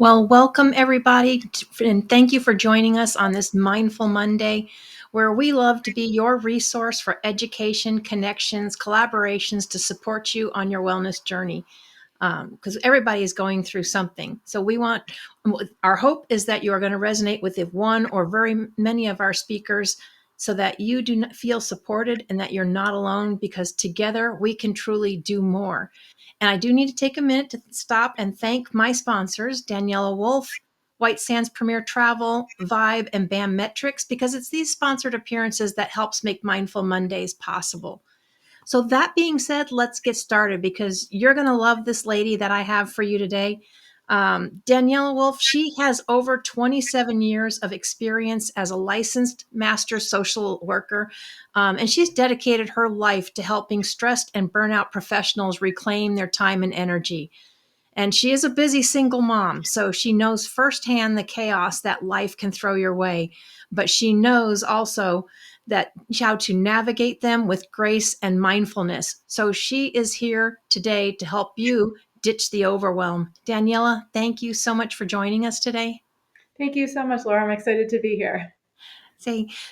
Well, welcome everybody, and thank you for joining us on this Mindful Monday, where we love to be your resource for education, connections, collaborations to support you on your wellness journey. Because everybody is going through something. So our hope is that you are going to resonate with if one or very many of our speakers so that you do not feel supported and that you're not alone because together we can truly do more. And I do need to take a minute to stop and thank my sponsors, Daniela, Wolfe, White Sands Premier Travel, Vibe, and BAM Metrics, because it's these sponsored appearances that helps make Mindful Mondays possible. So that being said, let's get started because you're going to love this lady that I have for you today. Daniela Wolfe, she has over 27 years of experience as a licensed master social worker, and she's dedicated her life to helping stressed and burnout professionals reclaim their time and energy. And she is a busy single mom, so she knows firsthand the chaos that life can throw your way. But she knows also that how to navigate them with grace and mindfulness. So she is here today to help you ditch the overwhelm. Daniela, thank you so much for joining us today. Thank you so much, Laura. I'm excited to be here.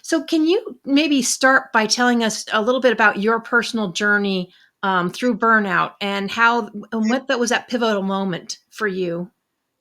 So can you maybe start by telling us a little bit about your personal journey through burnout and how and what that was that pivotal moment for you?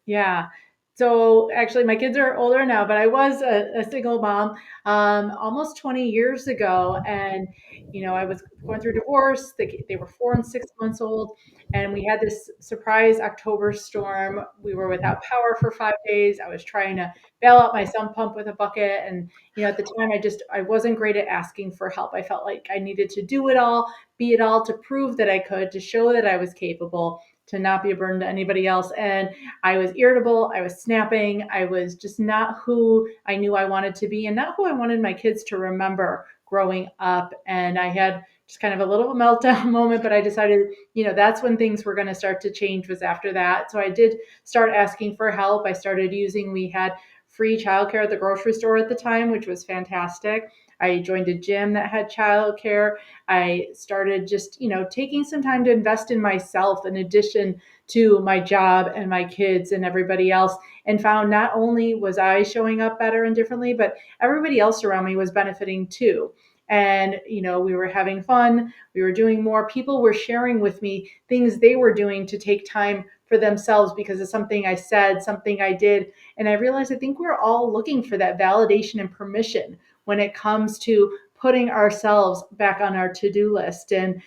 Yeah. So actually, my kids are older now, but I was a single mom almost 20 years ago. And, I was going through divorce. They were 4 and 6 months old. And we had this surprise October storm. We were without power for 5 days. I was trying to bail out my sump pump with a bucket. And, at the time, I wasn't great at asking for help. I felt like I needed to do it all, be it all to prove that I could, to show that I was capable, to not be a burden to anybody else. And I was irritable. I was snapping. I was just not who I knew I wanted to be and not who I wanted my kids to remember growing up. And I had just kind of a little meltdown moment, but I decided, that's when things were going to start to change was after that. So I did start asking for help. We had free childcare at the grocery store at the time, which was fantastic. I joined a gym that had childcare. I started just, taking some time to invest in myself in addition to my job and my kids and everybody else, and found not only was I showing up better and differently, but everybody else around me was benefiting too. And, we were having fun, we were doing more. People were sharing with me things they were doing to take time for themselves because of something I said, something I did. And I realized I think we're all looking for that validation and permission when it comes to putting ourselves back on our to-do list. And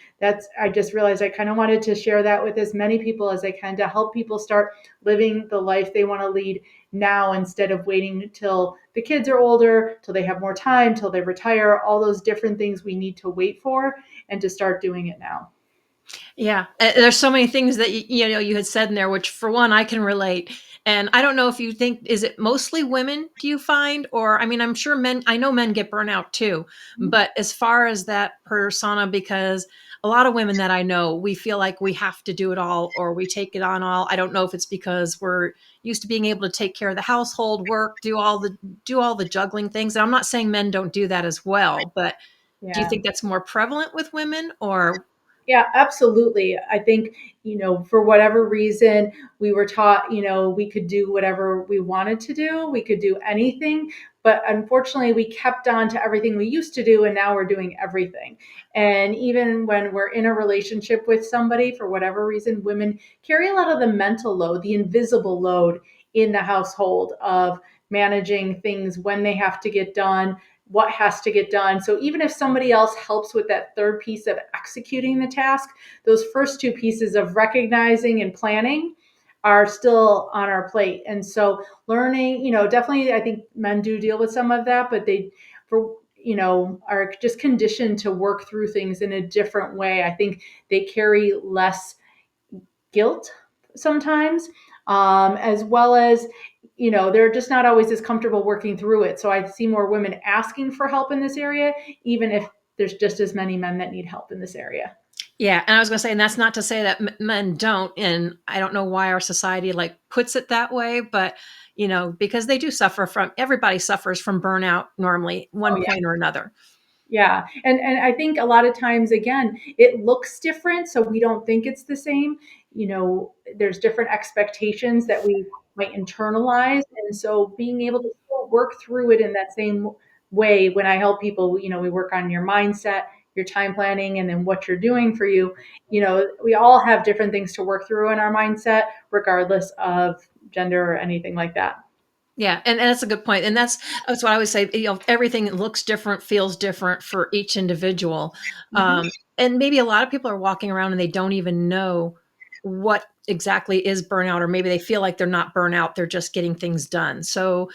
I just realized I kind of wanted to share that with as many people as I can to help people start living the life they want to lead now instead of waiting till the kids are older, till they have more time, till they retire, all those different things we need to wait for, and to start doing it now. Yeah, there's so many things that you had said in there, which for one I can relate. And I don't know if you think is it mostly women? Do you find, or I mean, I'm sure men. I know men get burnout too, but as far as that persona, because a lot of women that I know, we feel like we have to do it all or we take it on all. I don't know if it's because we're used to being able to take care of the household, work, do all the juggling things. And I'm not saying men don't do that as well, but do you Yeah. think that's more prevalent with women or? Yeah, absolutely. I think, for whatever reason, we were taught, we could do whatever we wanted to do. We could do anything. But unfortunately, we kept on to everything we used to do, and now we're doing everything. And even when we're in a relationship with somebody, for whatever reason, women carry a lot of the mental load, the invisible load in the household of managing things when they have to get done, what has to get done. So even if somebody else helps with that third piece of executing the task, those first two pieces of recognizing and planning are still on our plate. And so learning, definitely I think men do deal with some of that, but are just conditioned to work through things in a different way. I think they carry less guilt sometimes, as well as they're just not always as comfortable working through it. So I see more women asking for help in this area, even if there's just as many men that need help in this area. Yeah, and I was going to say, and that's not to say that men don't, and I don't know why our society like puts it that way, but because they do suffer from everybody suffers from burnout normally, Oh one yeah. point or another. Yeah. And I think a lot of times, again, it looks different, so we don't think it's the same. There's different expectations that we might internalize. And so being able to still work through it in that same way when I help people, we work on your mindset, your time planning, and then what you're doing for you. We all have different things to work through in our mindset, regardless of gender or anything like that. Yeah, and that's a good point, and that's what I would say, everything looks different, feels different for each individual, Mhm. and maybe a lot of people are walking around and they don't even know what exactly is burnout, or maybe they feel like they're not burnout, they're just getting things done. So,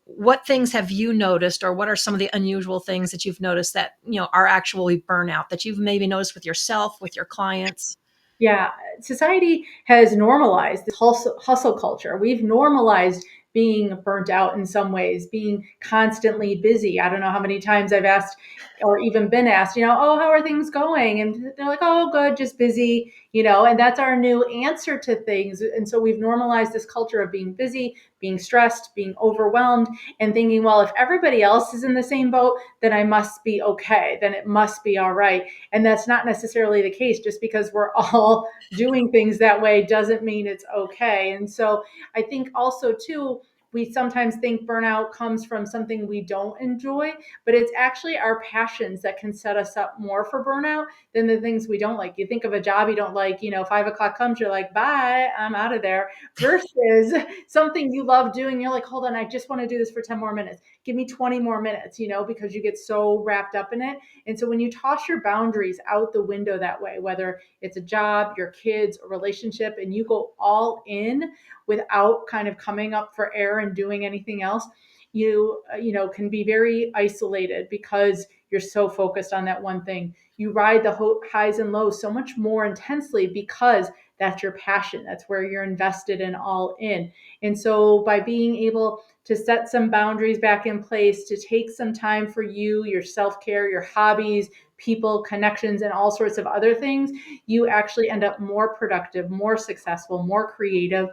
what things have you noticed, or what are some of the unusual things that you've noticed that, are actually burnout that you've maybe noticed with yourself, with your clients? Yeah, society has normalized this hustle culture. We've normalized being burnt out in some ways, being constantly busy. I don't know how many times I've asked or even been asked, oh, how are things going? And they're like, oh, good, just busy, and that's our new answer to things. And so we've normalized this culture of being busy, being stressed, being overwhelmed, and thinking, well, if everybody else is in the same boat, then I must be okay. Then it must be all right. And that's not necessarily the case. Just because we're all doing things that way doesn't mean it's okay. And so I think also, too, we sometimes think burnout comes from something we don't enjoy, but it's actually our passions that can set us up more for burnout than the things we don't like. You think of a job you don't like, 5 o'clock comes, you're like, bye, I'm out of there. Versus something you love doing, you're like, hold on, I just want to do this for 10 more minutes. Give me 20 more minutes, because you get so wrapped up in it. And so when you toss your boundaries out the window that way, whether it's a job, your kids, a relationship, and you go all in without kind of coming up for air and doing anything else, can be very isolated because you're so focused on that one thing. You ride the highs and lows so much more intensely because that's your passion. That's where you're invested and all in. And so by being able to set some boundaries back in place, to take some time for you, your self-care, your hobbies, people, connections, and all sorts of other things, you actually end up more productive, more successful, more creative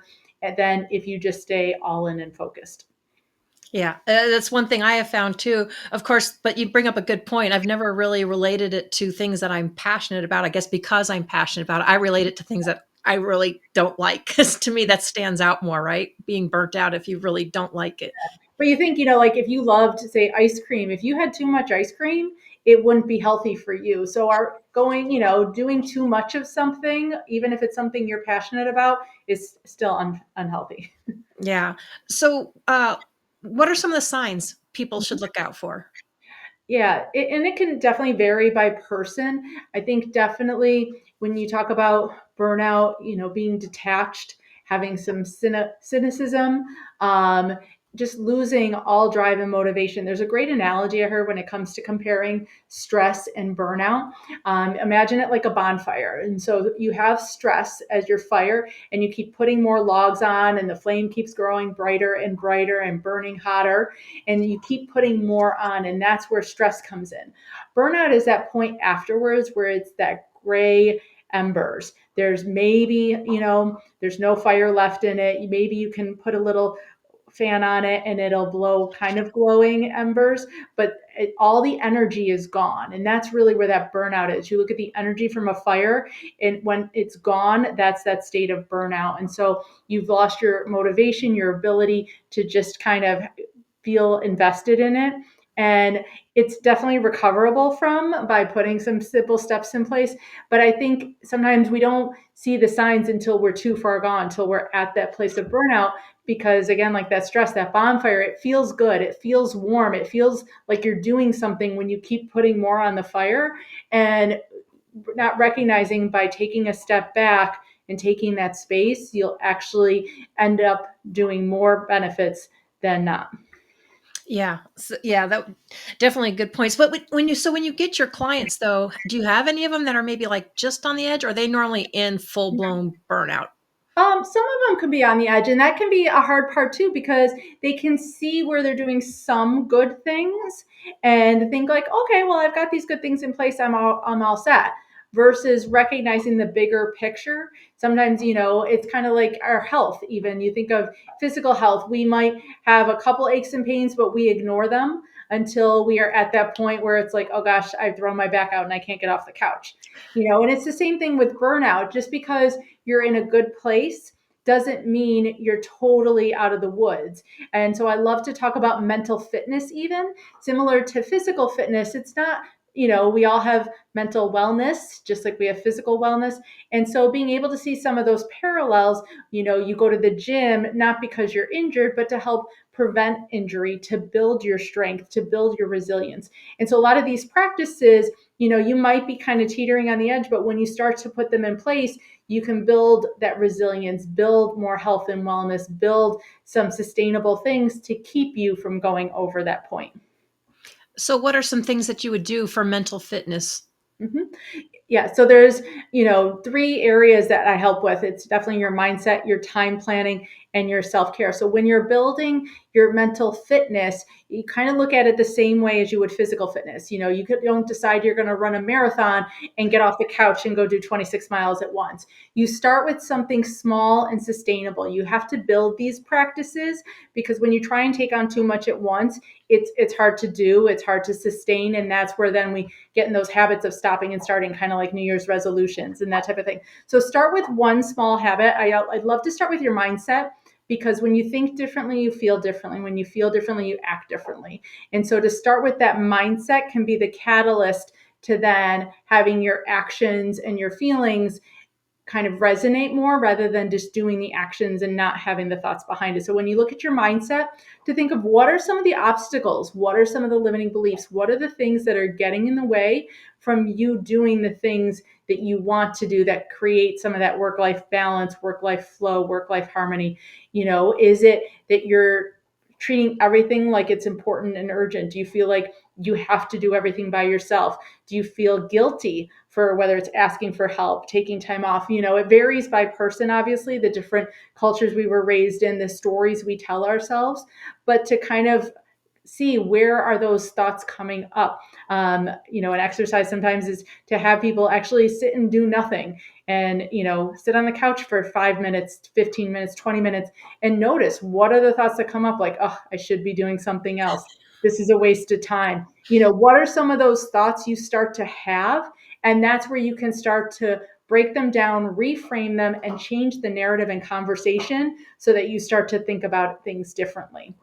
than if you just stay all in and focused. Yeah, that's one thing I have found too. Of course, but you bring up a good point. I've never really related it to things that I'm passionate about. I guess because I'm passionate about it, I relate it to things that I really don't like. Because to me, that stands out more, right? Being burnt out if you really don't like it. But you think, like if you loved, say, ice cream, if you had too much ice cream, it wouldn't be healthy for you. So our going, doing too much of something, even if it's something you're passionate about, is still unhealthy. Yeah. So, what are some of the signs people should look out for? Yeah, and it can definitely vary by person. I think definitely when you talk about burnout, being detached, having some cynicism, um, just losing all drive and motivation. There's a great analogy I heard when it comes to comparing stress and burnout. Imagine it like a bonfire. And so you have stress as your fire, and you keep putting more logs on, and the flame keeps growing brighter and brighter and burning hotter, and you keep putting more on, and that's where stress comes in. Burnout is that point afterwards where it's that gray embers. There's maybe, there's no fire left in it. Maybe you can put a little fan on it and it'll blow kind of glowing embers, but all the energy is gone. And that's really where that burnout is. You look at the energy from a fire, and when it's gone, that's that state of burnout. And so you've lost your motivation, your ability to just kind of feel invested in it. And it's definitely recoverable from by putting some simple steps in place. But I think sometimes we don't see the signs until we're too far gone, until we're at that place of burnout. Because again, like that stress, that bonfire, it feels good. It feels warm. It feels like you're doing something when you keep putting more on the fire. And not recognizing by taking a step back and taking that space, you'll actually end up doing more benefits than not. Yeah, yeah, that definitely good points. But when you get your clients though, do you have any of them that are maybe like just on the edge, or are they normally in full blown burnout? Some of them can be on the edge, and that can be a hard part too because they can see where they're doing some good things and think like, okay, well, I've got these good things in place. I'm all set. Versus recognizing the bigger picture. Sometimes, it's kind of like our health. Even you think of physical health, we might have a couple aches and pains, but we ignore them until we are at that point where it's like, oh gosh, I've thrown my back out and I can't get off the couch. And it's the same thing with burnout. Just because you're in a good place doesn't mean you're totally out of the woods. And so I love to talk about mental fitness, even similar to physical fitness. It's not, we all have mental wellness, just like we have physical wellness. And so being able to see some of those parallels, you go to the gym, not because you're injured, but to help prevent injury, to build your strength, to build your resilience. And so a lot of these practices, you might be kind of teetering on the edge, but when you start to put them in place, you can build that resilience, build more health and wellness, build some sustainable things to keep you from going over that point. So, what are some things that you would do for mental fitness? Mm-hmm. Yeah, so there's, three areas that I help with. It's definitely your mindset, your time planning, and your self-care. So when you're building your mental fitness, you kind of look at it the same way as you would physical fitness. Don't decide you're going to run a marathon and get off the couch and go do 26 miles at once. You start with something small and sustainable. You have to build these practices, because when you try and take on too much at once, it's hard to do, it's hard to sustain, and that's where then we get in those habits of stopping and starting, kind of like New Year's resolutions and that type of thing. So start with one small habit. I'd love to start with your mindset, because when you think differently, you feel differently. When you feel differently, you act differently. And so to start with that mindset can be the catalyst to then having your actions and your feelings kind of resonate more, rather than just doing the actions and not having the thoughts behind it. So when you look at your mindset, to think of what are some of the obstacles, what are some of the limiting beliefs, what are the things that are getting in the way from you doing the things that you want to do, that create some of that work-life balance, work-life flow, work-life harmony. Is it that you're treating everything like it's important and urgent? Do you feel like you have to do everything by yourself? Do you feel guilty for whether it's asking for help, taking time off? It varies by person, obviously, the different cultures we were raised in, the stories we tell ourselves, but to kind of see where are those thoughts coming up. An exercise sometimes is to have people actually sit and do nothing, and sit on the couch for 5 minutes, 15 minutes, 20 minutes, and notice what are the thoughts that come up, like, oh, I should be doing something else, this is a waste of time. What are some of those thoughts you start to have? And that's where you can start to break them down, reframe them, and change the narrative and conversation so that you start to think about things differently.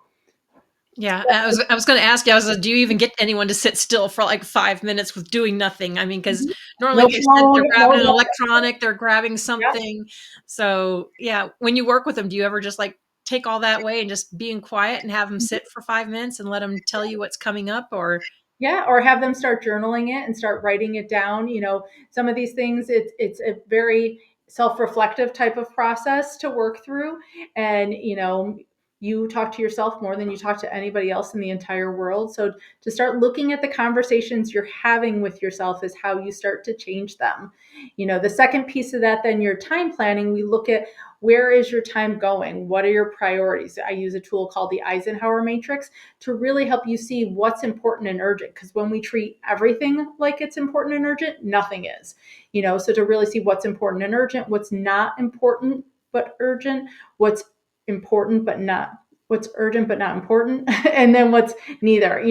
Yeah, I was going to ask you. I was like, do you even get anyone to sit still for like 5 minutes with doing nothing? I mean, because Mhm. normally No if they sit, phone, they're grabbing an no. electronic, they're grabbing Yep. something. So yeah, when you work with them, do you ever just like take all that away and just being quiet and have them sit for 5 minutes and let them tell you what's coming up? Or Yeah, or have them start journaling it and start writing it down. Some of these things, it's a very self-reflective type of process to work through. And you talk to yourself more than you talk to anybody else in the entire world. So to start looking at the conversations you're having with yourself is how you start to change them. The second piece of that, then your time planning, we look at where is your time going? What are your priorities? I use a tool called the Eisenhower Matrix to really help you see what's important and urgent. Because when we treat everything like it's important and urgent, nothing is. So to really see what's important and urgent, what's not important but urgent, what's important but not, what's urgent but not important, and then what's neither.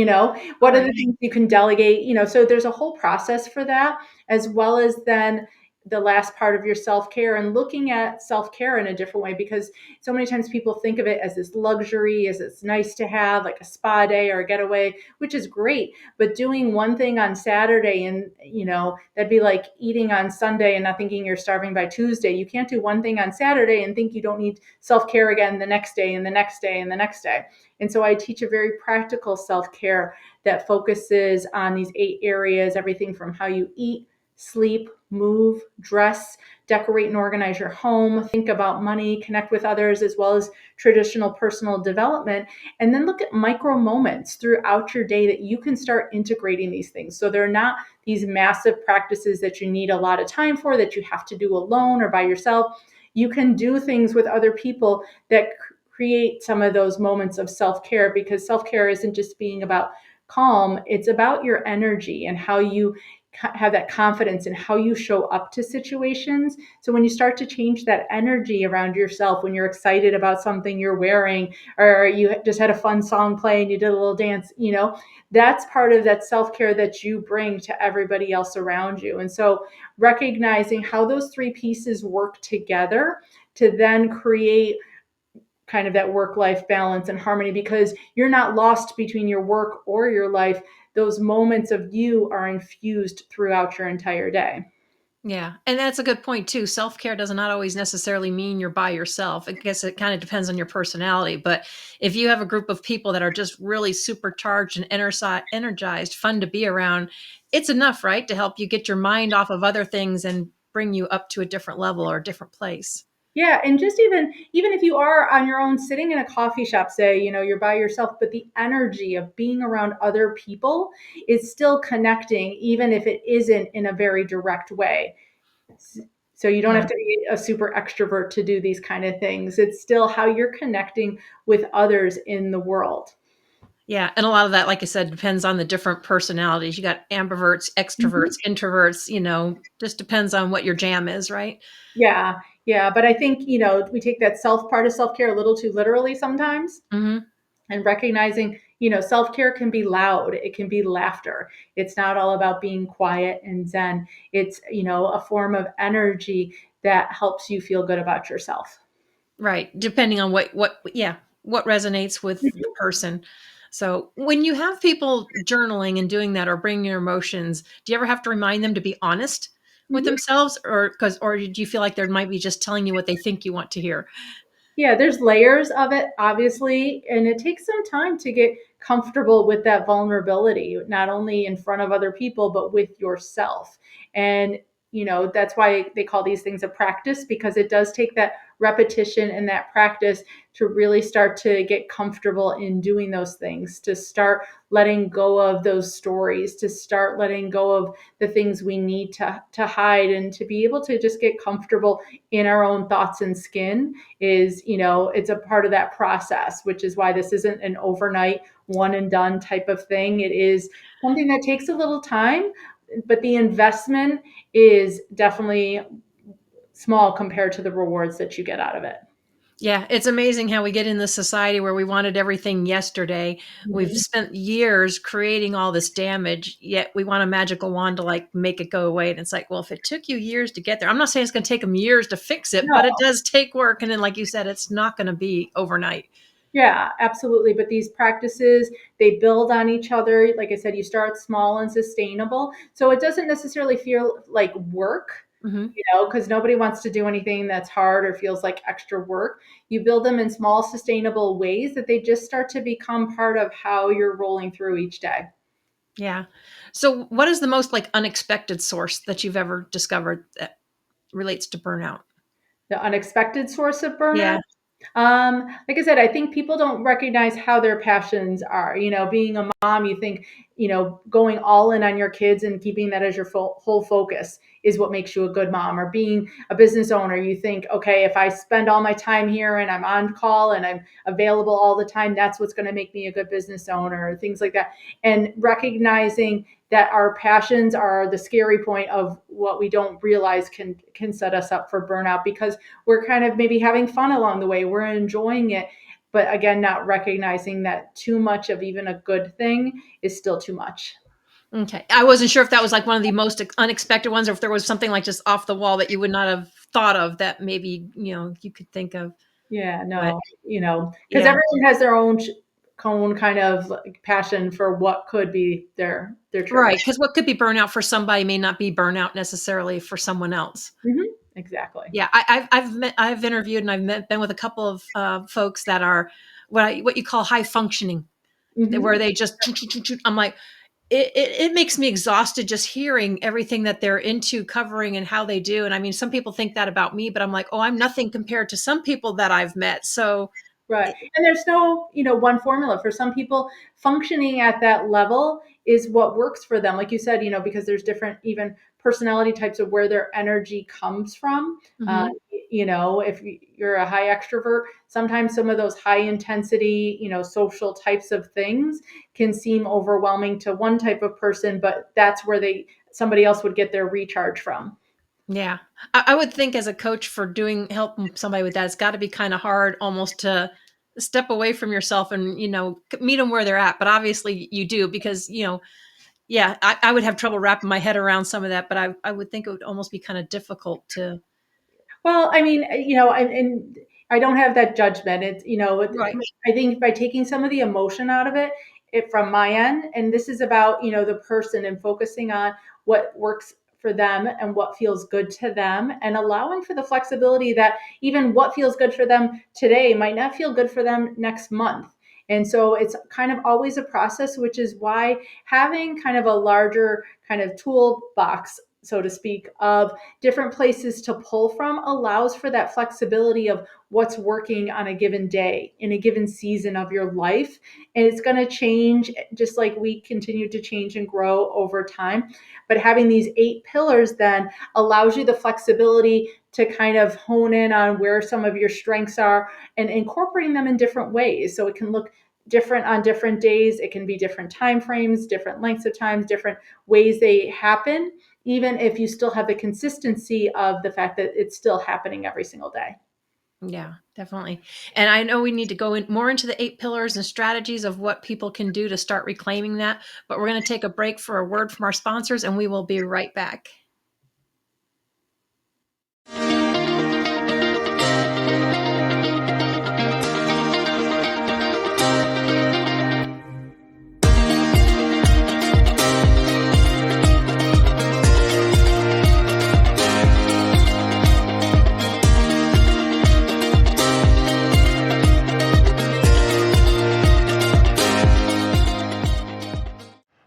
What are the right. things you can delegate? So there's a whole process for that, as well as then the last part of your self-care, and looking at self-care in a different way, because so many times people think of it as this luxury, as it's nice to have, like a spa day or a getaway, which is great. But doing one thing on Saturday, and that'd be like eating on Sunday and not thinking you're starving by Tuesday. You can't do one thing on Saturday and think you don't need self-care again the next day and the next day and the next day. And so I teach a very practical self-care that focuses on these 8 areas, everything from how you eat, sleep, move, dress, decorate and organize your home, think about money, connect with others, as well as traditional personal development. And then look at micro moments throughout your day that you can start integrating these things. So they're not these massive practices that you need a lot of time for, that you have to do alone or by yourself. You can do things with other people that create some of those moments of self-care, because self-care isn't just being about calm, it's about your energy and how you have that confidence in how you show up to situations. So when you start to change that energy around yourself, when you're excited about something you're wearing, or you just had a fun song play and you did a little dance, that's part of that self-care that you bring to everybody else around you. And so recognizing how those three pieces work together to then create kind of that work life balance and harmony, because you're not lost between your work or your life. Those moments of you are infused throughout your entire day. Yeah. And that's a good point too. Self-care does not always necessarily mean you're by yourself. I guess it kind of depends on your personality. But if you have a group of people that are just really supercharged and energized, fun to be around, it's enough, right? To help you get your mind off of other things and bring you up to a different level or a different place. Yeah, and just even if you are on your own sitting in a coffee shop, say, you're by yourself, but the energy of being around other people is still connecting, even if it isn't in a very direct way. So you don't Yeah. have to be a super extrovert to do these kind of things. It's still how you're connecting with others in the world. Yeah, and a lot of that, like I said, depends on the different personalities. You got ambiverts, Mhm. extroverts, introverts, just depends on what your jam is, right? Yeah, yeah, but I think, we take that self part of self-care a little too literally sometimes, Mhm. and recognizing, self-care can be loud, it can be laughter. It's not all about being quiet and zen. It's, a form of energy that helps you feel good about yourself. Right, depending on what resonates with the Mhm. person. So, when you have people journaling and doing that or bringing your emotions, do you ever have to remind them to be honest with Mhm. themselves, or do you feel like they might be just telling you what they think you want to hear? Yeah, there's layers of it, obviously, and it takes some time to get comfortable with that vulnerability, not only in front of other people, but with yourself. And, that's why they call these things a practice, because it does take that repetition and that practice to really start to get comfortable in doing those things, to start letting go of those stories, to start letting go of the things we need to hide, and to be able to just get comfortable in our own thoughts and skin is, it's a part of that process, which is why this isn't an overnight one and done type of thing. It is something that takes a little time, but the investment is definitely small compared to the rewards that you get out of it. Yeah, it's amazing how we get in this society where we wanted everything yesterday. We've Mhm. spent years creating all this damage, yet we want a magical wand to like make it go away. And it's like, well, if it took you years to get there, I'm not saying it's going to take them years to fix it, but it No. does take work. And then, like you said, it's not going to be overnight. Yeah, absolutely. But these practices, they build on each other. Like I said, you start small and sustainable. So it doesn't necessarily feel like work, Hmm. because nobody wants to do anything that's hard or feels like extra work. You build them in small, sustainable ways that they just start to become part of how you're rolling through each day. Yeah. So, what is the most like unexpected source that you've ever discovered that relates to burnout? The unexpected source of Yeah. burnout. Like I said, I think people don't recognize how their passions are. Being a mom, you think, going all in on your kids and keeping that as your whole focus is what makes you a good mom. Or being a business owner, you think, okay, if I spend all my time here and I'm on call and I'm available all the time, that's what's going to make me a good business owner, or things like that. And recognizing that our passions are the scary point of what we don't realize can set us up for burnout, because we're kind of maybe having fun along the way. We're enjoying it. But again, not recognizing that too much of even a good thing is still too much. Okay. I wasn't sure if that was like one of the most unexpected ones or if there was something like just off the wall that you would not have thought of that maybe, you could think of. Yeah, But no, because yeah. everyone has their own kind of like passion for what could be their trigger. Right. Because what could be burnout for somebody may not be burnout necessarily for someone else. Exactly. Yeah. I've interviewed and been with a couple of folks that are what you call high functioning, Hmm. where they just, I'm like, it makes me exhausted just hearing everything that they're into covering and how they do. And I mean, some people think that about me, but I'm like, oh, I'm nothing compared to some people that I've met. So, Right. And there's no, one formula. For some people, functioning at that level is what works for them. Like you said, because there's different even personality types of where their energy comes from. mhm. If you're a high extrovert, sometimes some of those high intensity, social types of things can seem overwhelming to one type of person, but that's where somebody else would get their recharge from. Yeah. I would think as a coach for doing helping somebody with that, it's got to be kind of hard almost to step away from yourself and, meet them where they're at. But obviously you do because, yeah, I would have trouble wrapping my head around some of that, but I would think it would almost be kind of difficult to. Well, I mean, and I don't have that judgment. It's, Right. I think by taking some of the emotion out of it from my end, and this is about, the person and focusing on what works for them and what feels good to them, and allowing for the flexibility that even what feels good for them today might not feel good for them next month. And so it's kind of always a process, which is why having kind of a larger kind of toolbox, so to speak, of different places to pull from allows for that flexibility of what's working on a given day in a given season of your life. And it's going to change just like we continue to change and grow over time. But having these 8 pillars then allows you the flexibility to kind of hone in on where some of your strengths are and incorporating them in different ways. So it can look different on different days. It can be different time frames, different lengths of times, different ways they happen, even if you still have the consistency of the fact that it's still happening every single day. Yeah, definitely. And I know we need to go in more into the 8 pillars and strategies of what people can do to start reclaiming that. But we're going to take a break for a word from our sponsors and we will be right back.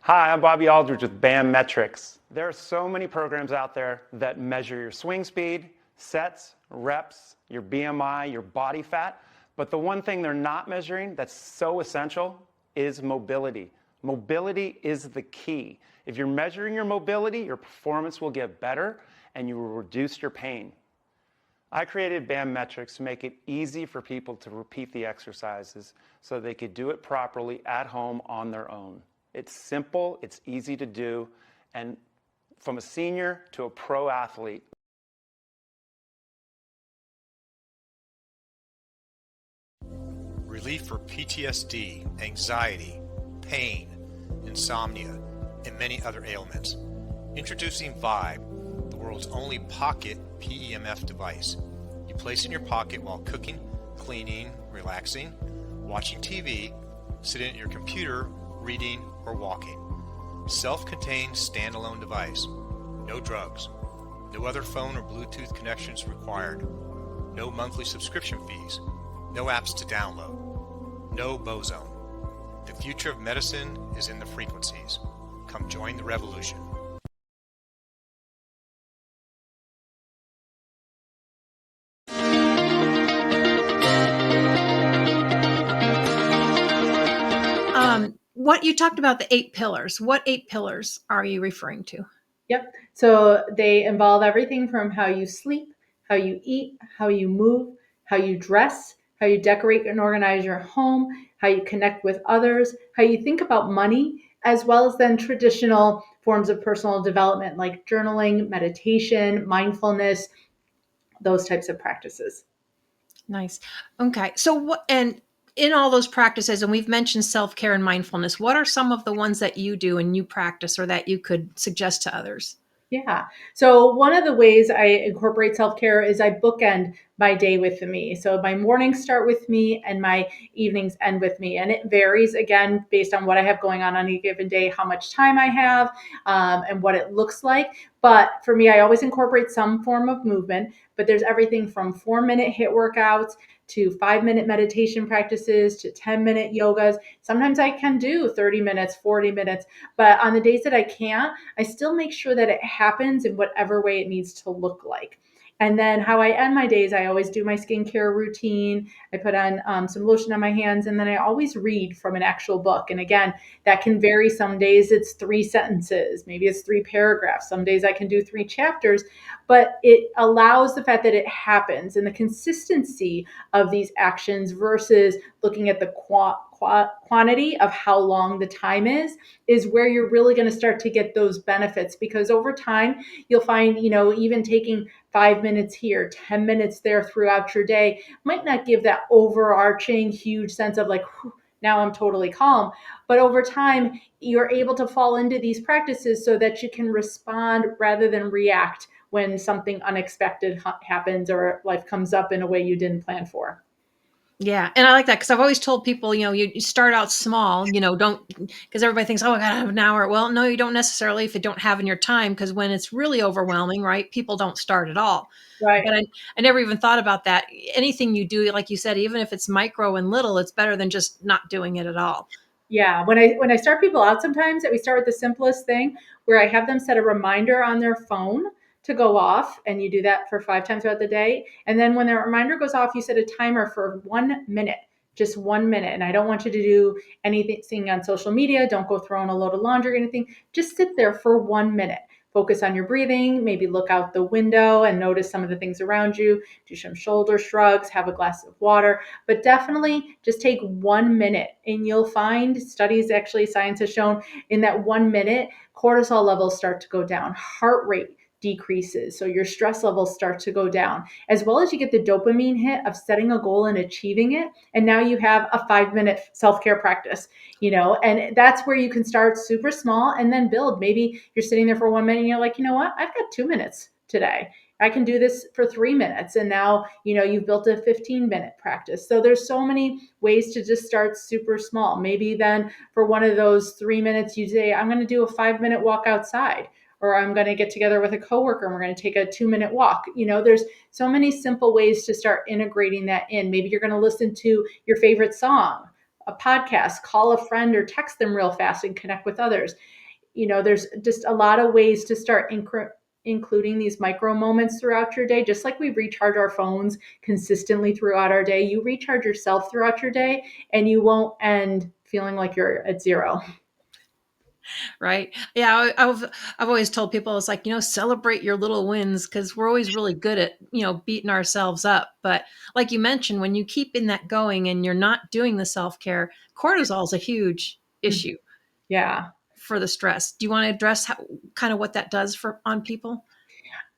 Hi, I'm Bobby Aldridge with BAM Metrics. There are so many programs out there that measure your swing speed, sets, reps, your BMI, your body fat, but the one thing they're not measuring that's so essential is mobility. Mobility is the key. If you're measuring your mobility, your performance will get better and you will reduce your pain. I created BAM Metrics to make it easy for people to repeat the exercises so they could do it properly at home on their own. It's simple, it's easy to do, and from a senior to a pro athlete. Relief for PTSD, anxiety, pain, insomnia, and many other ailments. Introducing Vibe, the world's only pocket PEMF device. You place in your pocket while cooking, cleaning, relaxing, watching TV, sitting at your computer, reading, or walking. Self-contained standalone device. No drugs. No other phone or Bluetooth connections required. No monthly subscription fees. No apps to download. No Bozone. The future of medicine is in the frequencies. Come join the revolution. What you talked about the 8 pillars. What 8 pillars are you referring to? Yep. So they involve everything from how you sleep, how you eat, how you move, how you dress, how you decorate and organize your home, how you connect with others, how you think about money, as well as then traditional forms of personal development like journaling, meditation, mindfulness, those types of practices. Nice. Okay. So what and in all those practices, and we've mentioned self-care and mindfulness, what are some of the ones that you do and you practice or that you could suggest to others? Yeah. So one of the ways I incorporate self-care is I bookend my day with me. So my mornings start with me and my evenings end with me. And it varies again based on what I have going on a given day, how much time I have, and what it looks like. But for me, I always incorporate some form of movement, but there's everything from 4-minute HIIT workouts to 5-minute meditation practices to 10-minute yogas. Sometimes I can do 30 minutes, 40 minutes, but on the days that I can't, I still make sure that it happens in whatever way it needs to look like. And then how I end my days, I always do my skincare routine. I put on some lotion on my hands, and then I always read from an actual book. And again, that can vary. Some days it's 3 sentences, maybe it's 3 paragraphs. Some days I can do 3 chapters, but it allows the fact that it happens and the consistency of these actions versus looking at the quantity of how long the time is where you're really going to start to get those benefits, because over time you'll find, even taking 5 minutes here, 10 minutes there throughout your day might not give that overarching huge sense of like, now I'm totally calm. But over time, you're able to fall into these practices so that you can respond rather than react when something unexpected happens or life comes up in a way you didn't plan for. Yeah. And I like that because I've always told people, you start out small, don't, because everybody thinks, oh, I got to have an hour. Well, no, you don't necessarily if you don't have in your time, because when it's really overwhelming, right, people don't start at all. Right. But I never even thought about that. Anything you do, like you said, even if it's micro and little, it's better than just not doing it at all. Yeah, when I start people out, sometimes that we start with the simplest thing, where I have them set a reminder on their phone to go off, and you do that for 5 times throughout the day. And then when the reminder goes off, you set a timer for 1 minute, just 1 minute. And I don't want you to do anything on social media. Don't go throwing a load of laundry or anything. Just sit there for 1 minute. Focus on your breathing, maybe look out the window and notice some of the things around you, do some shoulder shrugs, have a glass of water, but definitely just take 1 minute, and you'll find studies, actually science has shown, in that 1 minute cortisol levels start to go down, heart rate decreases, so your stress levels start to go down, as well as you get the dopamine hit of setting a goal and achieving it. And now you have a 5 minute self-care practice, and that's where you can start super small and then build. Maybe you're sitting there for 1 minute and you're like, you know what, I've got 2 minutes today, I can do this for 3 minutes. And now, you've built a 15-minute practice. So there's so many ways to just start super small. Maybe then for one of those 3 minutes, you say, I'm going to do a 5-minute walk outside, or I'm going to get together with a coworker and we're going to take a 2-minute walk. There's so many simple ways to start integrating that in. Maybe you're going to listen to your favorite song, a podcast, call a friend or text them real fast and connect with others. There's just a lot of ways to start including these micro moments throughout your day. Just like we recharge our phones consistently throughout our day, you recharge yourself throughout your day, and you won't end feeling like you're at zero. Right. Yeah. I've always told people, it's like, celebrate your little wins, because we're always really good at, beating ourselves up. But like you mentioned, when you keep in that going and you're not doing the self-care, cortisol is a huge issue Yeah. for the stress. Do you want to address kind of what that does on people?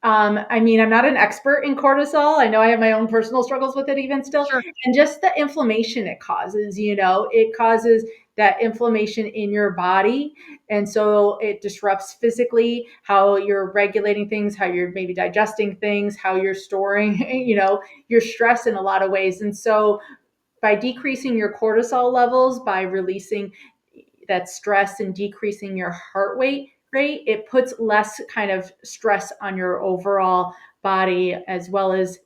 I'm not an expert in cortisol. I know I have my own personal struggles with it even still. Sure. And just the inflammation it causes, it causes that inflammation in your body. And so it disrupts physically how you're regulating things, how you're maybe digesting things, how you're storing, your stress in a lot of ways. And so by decreasing your cortisol levels, by releasing that stress and decreasing your heart rate, it puts less kind of stress on your overall body, as well as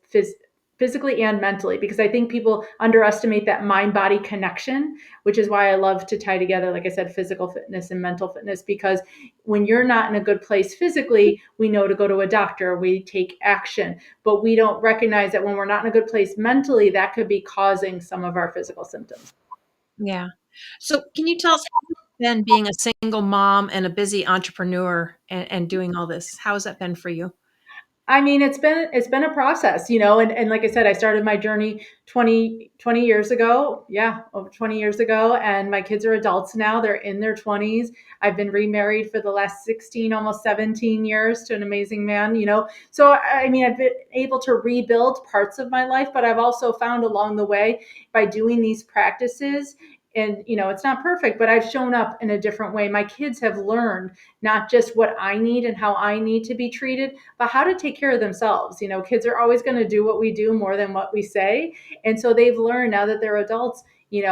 physically and mentally, because I think people underestimate that mind body connection, which is why I love to tie together, like I said, physical fitness and mental fitness. Because when you're not in a good place physically, we know to go to a doctor, we take action, but we don't recognize that when we're not in a good place mentally, that could be causing some of our physical symptoms. Yeah. So can you tell us how it's been being a single mom and a busy entrepreneur and doing all this? How has that been for you? It's been a process, and like I said, I started my journey 20 years ago. Yeah, over 20 years ago. And my kids are adults now. They're in their 20s. I've been remarried for the last 16, almost 17 years to an amazing man, So, I've been able to rebuild parts of my life, but I've also found along the way, by doing these practices, and, it's not perfect, but I've shown up in a different way. My kids have learned not just what I need and how I need to be treated, but how to take care of themselves. Kids are always going to do what we do more than what we say. And so they've learned, now that they're adults,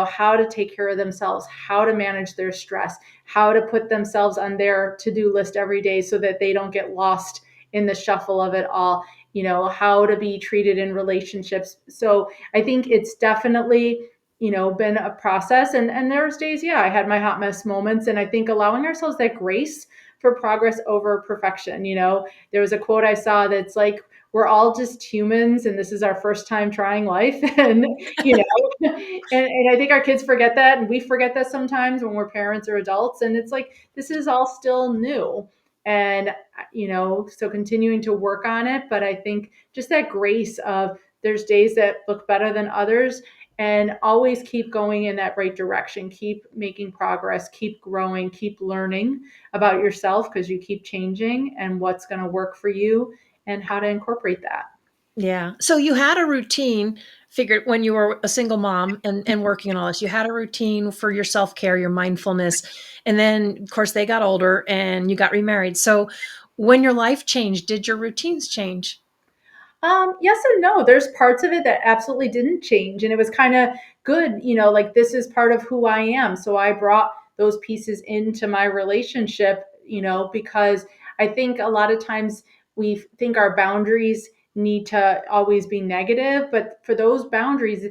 how to take care of themselves, how to manage their stress, how to put themselves on their to-do list every day so that they don't get lost in the shuffle of it all, how to be treated in relationships. So I think it's definitely, been a process. And there's days, yeah, I had my hot mess moments. And I think allowing ourselves that grace for progress over perfection. There was a quote I saw that's like, we're all just humans and this is our first time trying life. And, and I think our kids forget that. And we forget that sometimes when we're parents or adults. And it's like, this is all still new. And, so continuing to work on it. But I think just that grace of, there's days that look better than others. and always keep going in that right direction. Keep making progress, keep growing, keep learning about yourself because you keep changing and what's going to work for you and how to incorporate that. Yeah. So you had a routine figured when you were a single mom and working on all this. You had a routine for your self-care, your mindfulness. And then of course they got older and you got remarried. So when your life changed, did your routines change? Yes and no. There's parts of it that absolutely didn't change, and it was kind of good. Like this is part of who I am. So I brought those pieces into my relationship. Because I think a lot of times we think our boundaries need to always be negative, but for those boundaries,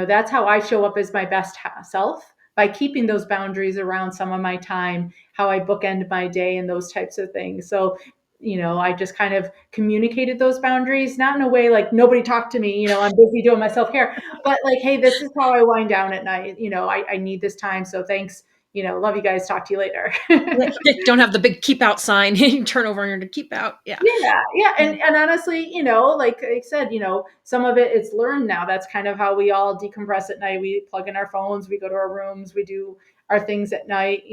that's how I show up as my best self by keeping those boundaries around some of my time, how I bookend my day, and those types of things. So I just kind of communicated those boundaries, not in a way like nobody talk to me, I'm busy doing my self care, but like, hey, this is how I wind down at night. I need this time. So thanks. Love you guys. Talk to you later. Yeah. Don't have the big keep out sign. You turn over on your to keep out. Yeah. Yeah, yeah, and honestly, like I said, some of it's learned now. That's kind of how we all decompress at night. We plug in our phones, we go to our rooms, we do our things at night.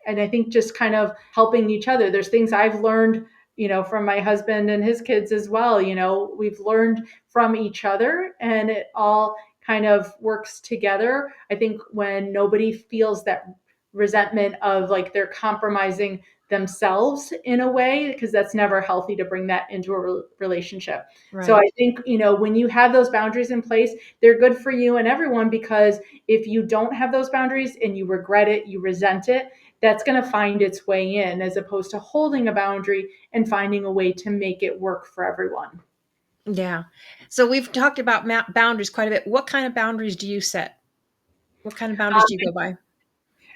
And I think just kind of helping each other. There's things I've learned, from my husband and his kids as well. We've learned from each other, and it all kind of works together. I think when nobody feels that resentment of like they're compromising themselves in a way, because that's never healthy to bring that into a relationship. So Right. I think, when you have those boundaries in place, they're good for you and everyone, because if you don't have those boundaries and you regret it, you resent it, that's going to find its way in, as opposed to holding a boundary and finding a way to make it work for everyone. Yeah. So we've talked about boundaries quite a bit. What kind of boundaries do you set? What kind of boundaries do you go by?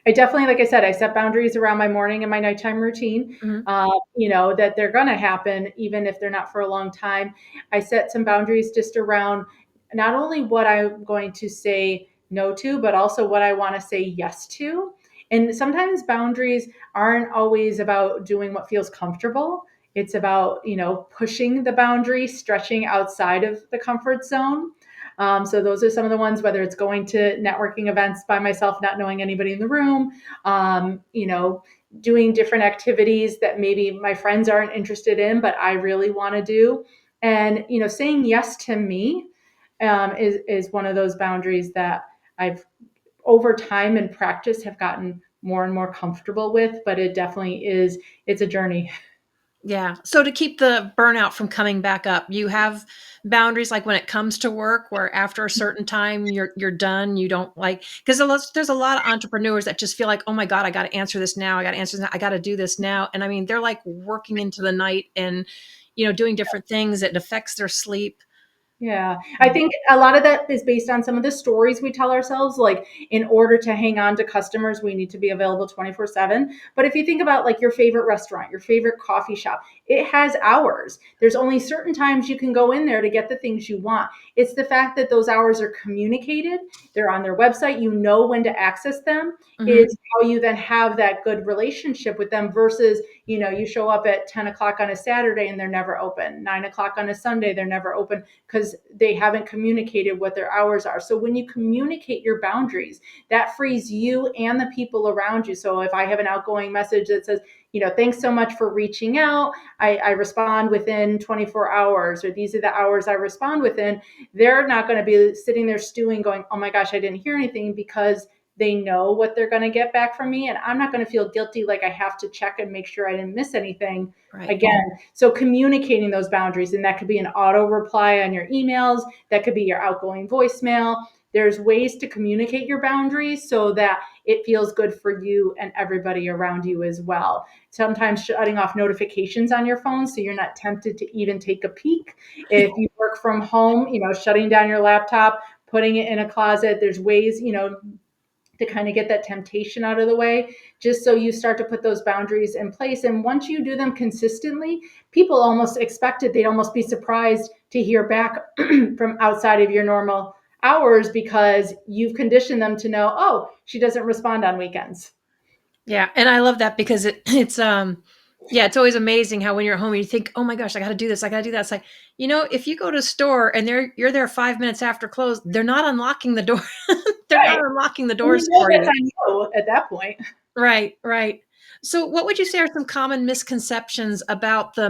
I definitely, like I said, I set boundaries around my morning and my nighttime routine, Mhm. that they're going to happen, even if they're not for a long time. I set some boundaries just around not only what I'm going to say no to, but also what I want to say yes to. And sometimes boundaries aren't always about doing what feels comfortable. It's about, pushing the boundary, stretching outside of the comfort zone. So those are some of the ones, whether it's going to networking events by myself, not knowing anybody in the room, doing different activities that maybe my friends aren't interested in, but I really want to do. And, saying yes to me is one of those boundaries that I've over time and practice have gotten more and more comfortable with, but it definitely is, it's a journey. Yeah. So to keep the burnout from coming back up, you have boundaries like when it comes to work where after a certain time you're done, you don't like because there's a lot of entrepreneurs that just feel like, "Oh my God, I got to answer this now. I got to answer this now. I got to do this now." And I mean, they're like working into the night and doing different things. It affects their sleep. Yeah. I think a lot of that is based on some of the stories we tell ourselves. Like, in order to hang on to customers, we need to be available 24/7. But if you think about like your favorite restaurant, your favorite coffee shop, it has hours. There's only certain times you can go in there to get the things you want. It's the fact that those hours are communicated, they're on their website, you know when to access them, Mhm. is how you then have that good relationship with them versus, you show up at 10 o'clock on a Saturday and they're never open, 9 o'clock on a Sunday, they're never open because they haven't communicated what their hours are. So when you communicate your boundaries, that frees you and the people around you. So if I have an outgoing message that says, thanks so much for reaching out, I respond within 24 hours, or these are the hours I respond within, they're not going to be sitting there stewing going, oh my gosh, I didn't hear anything, because they know what they're going to get back from me. And I'm not going to feel guilty like I have to check and make sure I didn't miss anything Right. again. So communicating those boundaries, and that could be an auto reply on your emails, that could be your outgoing voicemail. There's ways to communicate your boundaries so that it feels good for you and everybody around you as well. Sometimes shutting off notifications on your phone so you're not tempted to even take a peek. If you work from home, shutting down your laptop, putting it in a closet. There's ways, to kind of get that temptation out of the way, just so you start to put those boundaries in place. And once you do them consistently, people almost expect it. They'd almost be surprised to hear back from outside of your normal hours, because you've conditioned them to know, oh, she doesn't respond on weekends. Yeah, and I love that because it's Yeah, it's always amazing how when you're at home you think, "Oh my gosh, I gotta do this, I gotta do that." It's like, if you go to a store and you're there 5 minutes after close, they're not unlocking the door. They're not Right. unlocking the And you doors know for that's you. on you at that point. Right, right. So what would you say are some common misconceptions about the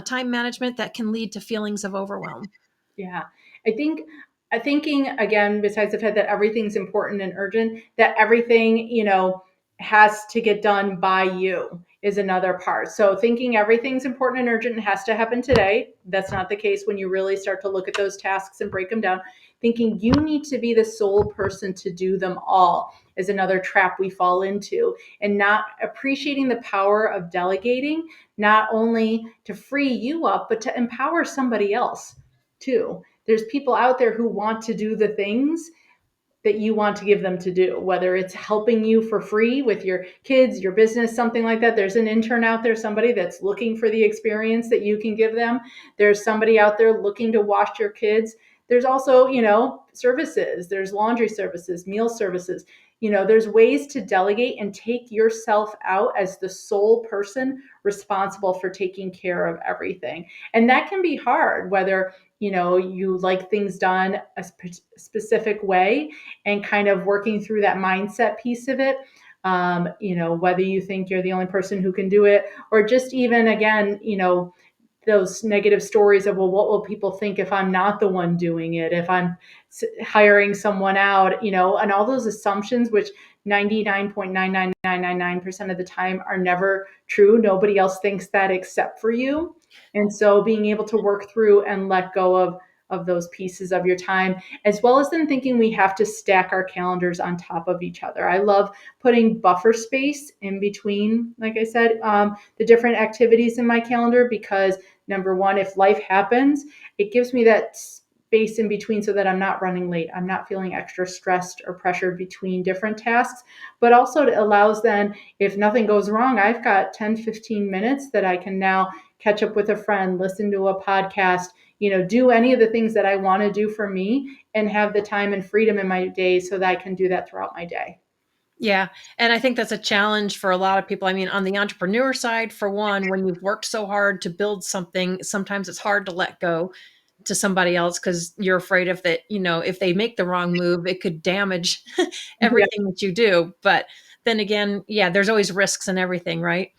time management that can lead to feelings of overwhelm? Yeah. I think thinking again, besides the fact that everything's important and urgent, that everything, has to get done by you is another part. So thinking everything's important and urgent and has to happen today, that's not the case when you really start to look at those tasks and break them down. Thinking you need to be the sole person to do them all is another trap we fall into, and not appreciating the power of delegating, not only to free you up, but to empower somebody else too. There's people out there who want to do the things that you want to give them to do, whether it's helping you for free with your kids, your business, something like that. There's an intern out there, somebody that's looking for the experience that you can give them. There's somebody out there looking to watch your kids. There's also, services, there's laundry services, meal services. There's ways to delegate and take yourself out as the sole person responsible for taking care of everything. And that can be hard, whether you like things done a specific way, and kind of working through that mindset piece of it. Whether you think you're the only person who can do it, or just even again, those negative stories of, well, what will people think if I'm not the one doing it, if I'm hiring someone out, and all those assumptions, which 99.99999% of the time are never true. Nobody else thinks that except for you. And so being able to work through and let go of those pieces of your time, as well as then thinking we have to stack our calendars on top of each other. I love putting buffer space in between, like I said, the different activities in my calendar, because number one, if life happens, it gives me that space in between so that I'm not running late. I'm not feeling extra stressed or pressured between different tasks, but also it allows then, if nothing goes wrong, I've got 10, 15 minutes that I can now catch up with a friend, listen to a podcast, do any of the things that I want to do for me, and have the time and freedom in my day so that I can do that throughout my day. Yeah, and I think that's a challenge for a lot of people. I mean, on the entrepreneur side, for one, when you've worked so hard to build something, sometimes it's hard to let go to somebody else because you're afraid of that, if they make the wrong move, it could damage Yeah. everything that you do. But then again, yeah, there's always risks and everything, right?